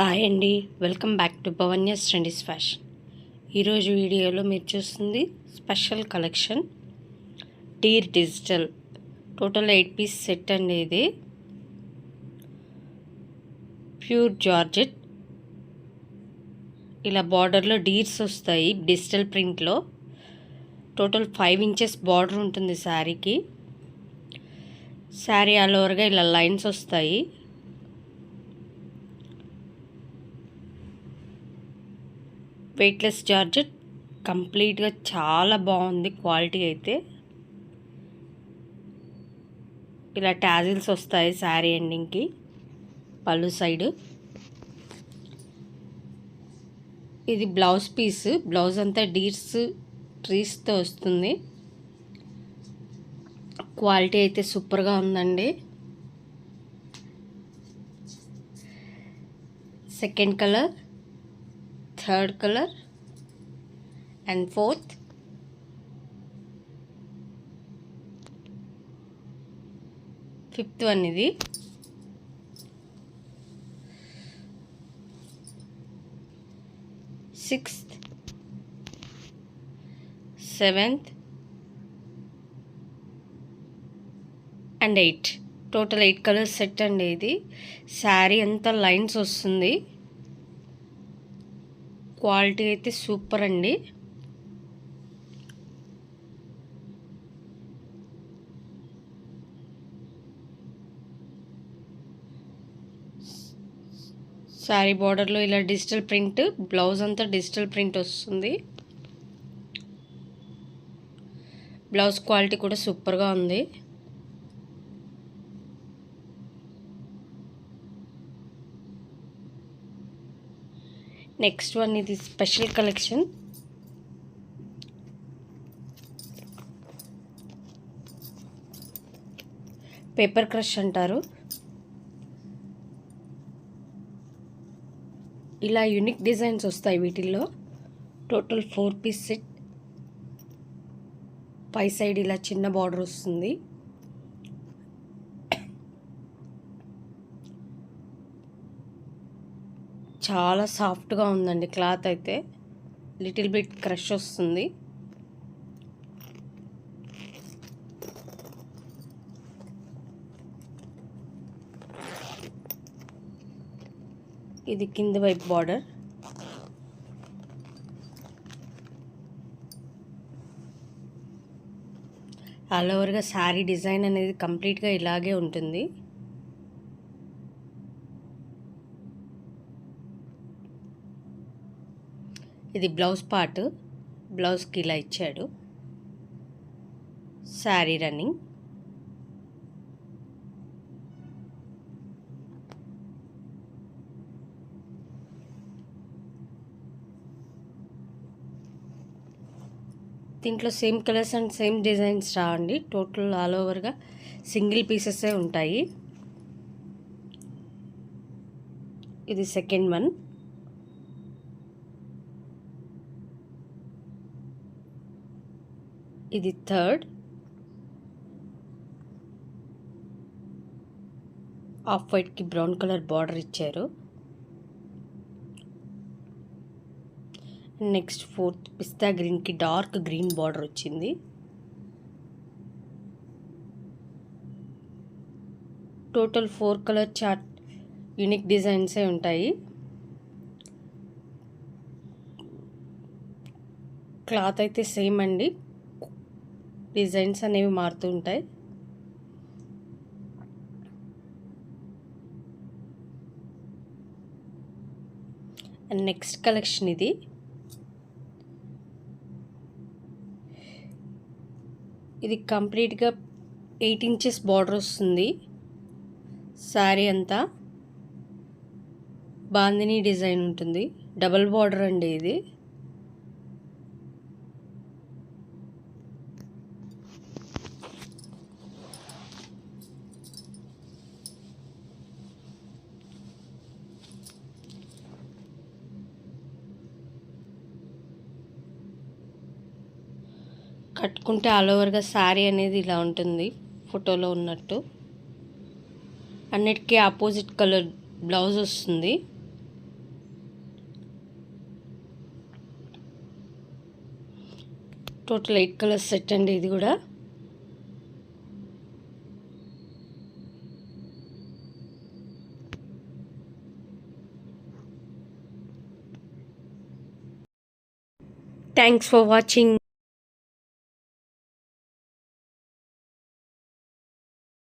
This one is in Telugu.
హాయ్ అండి, welcome back to Bhavanyas trendies fashion. ఈరోజు వీడియోలో మీరు చూస్తుంది స్పెషల్ కలెక్షన్ డీర్ డిజిటల్ టోటల్ 8 పీస్ సెట్ అండి. ఇది ప్యూర్ జార్జెట్, ఇలా బార్డర్లో డీర్స్ వస్తాయి డిజిటల్ ప్రింట్లో. టోటల్ 5 ఇంచెస్ బార్డర్ ఉంటుంది శారీకి. శారీ ఆల్ ఓవర్గా ఇలా లైన్స్ వస్తాయి. వెయిట్లెస్ జార్జెట్, కంప్లీట్గా చాలా బాగుంది క్వాలిటీ అయితే. ఇలా టాజిల్స్ వస్తాయి శారీ ఎండింగ్కి, పళ్ళు సైడు. ఇది బ్లౌజ్ పీస్, బ్లౌజ్ అంతా డీర్స్ ట్రీస్తో వస్తుంది. క్వాలిటీ అయితే సూపర్గా ఉందండి. Second colour, third colour and fourth, fifth one ఇది. Sixth, seventh and 8. Total 8 colours set అండి ఇది. శారీ అంతా లైన్స్ వస్తుంది. క్వాలిటీ అయితే సూపర్ అండి. శారీ బార్డర్లో ఇలా డిజిటల్ ప్రింట్, బ్లౌజ్ అంతా డిజిటల్ ప్రింట్ వస్తుంది. బ్లౌజ్ క్వాలిటీ కూడా సూపర్గా ఉంది. నెక్స్ట్ వన్ ఇది స్పెషల్ కలెక్షన్. పేపర్ క్రష్ అంటారు. ఇలా యూనిక్ డిజైన్స్ వస్తాయి వీటిల్లో. Total 4 piece set. పై సైడ్ ఇలా చిన్న బార్డర్ వస్తుంది. చాలా సాఫ్ట్గా ఉందండి క్లాత్ అయితే. లిటిల్ బిట్ క్రష్ వస్తుంది. ఇది కింద వైపు బార్డర్. ఆల్ ఓవర్గా శారీ డిజైన్ అనేది కంప్లీట్గా ఇలాగే ఉంటుంది. ఇది బ్లౌజ్ పార్ట్, బ్లౌజ్కి ఇలా ఇచ్చాడు. శారీ రన్నింగ్. దీంట్లో same colours and same designs రావండి. టోటల్ ఆల్ ఓవర్గా సింగిల్ పీసెసే ఉంటాయి. ఇది సెకండ్ వన్. ఇది థర్డ్. ఆఫ్ వైట్కి బ్రౌన్ కలర్ బార్డర్ ఇచ్చారు. నెక్స్ట్ ఫోర్త్ పిస్తా గ్రీన్కి డార్క్ గ్రీన్ బార్డర్ వచ్చింది. టోటల్ 4 కలర్ చార్ట్ యూనిక్ డిజైన్సే ఉంటాయి. క్లాత్ అయితే సేమ్ అండి, డిజైన్స్ అనేవి మారుతూ ఉంటాయి. అండ్ నెక్స్ట్ కలెక్షన్ ఇది. ఇది కంప్లీట్గా 8 ఇంచెస్ బార్డర్ వస్తుంది. శారీ అంతా బాందిని డిజైన్ ఉంటుంది. డబల్ బార్డర్ అండి ఇది. కట్టుకుంటే ఆల్ ఓవర్గా శారీ అనేది ఇలా ఉంటుంది ఫోటోలో ఉన్నట్టు. అన్నిటికీ ఆపోజిట్ కలర్ బ్లౌజ్ వస్తుంది. టోటల్ 8 కలర్స్ సెట్ అండి ఇది కూడా. Thanks for watching.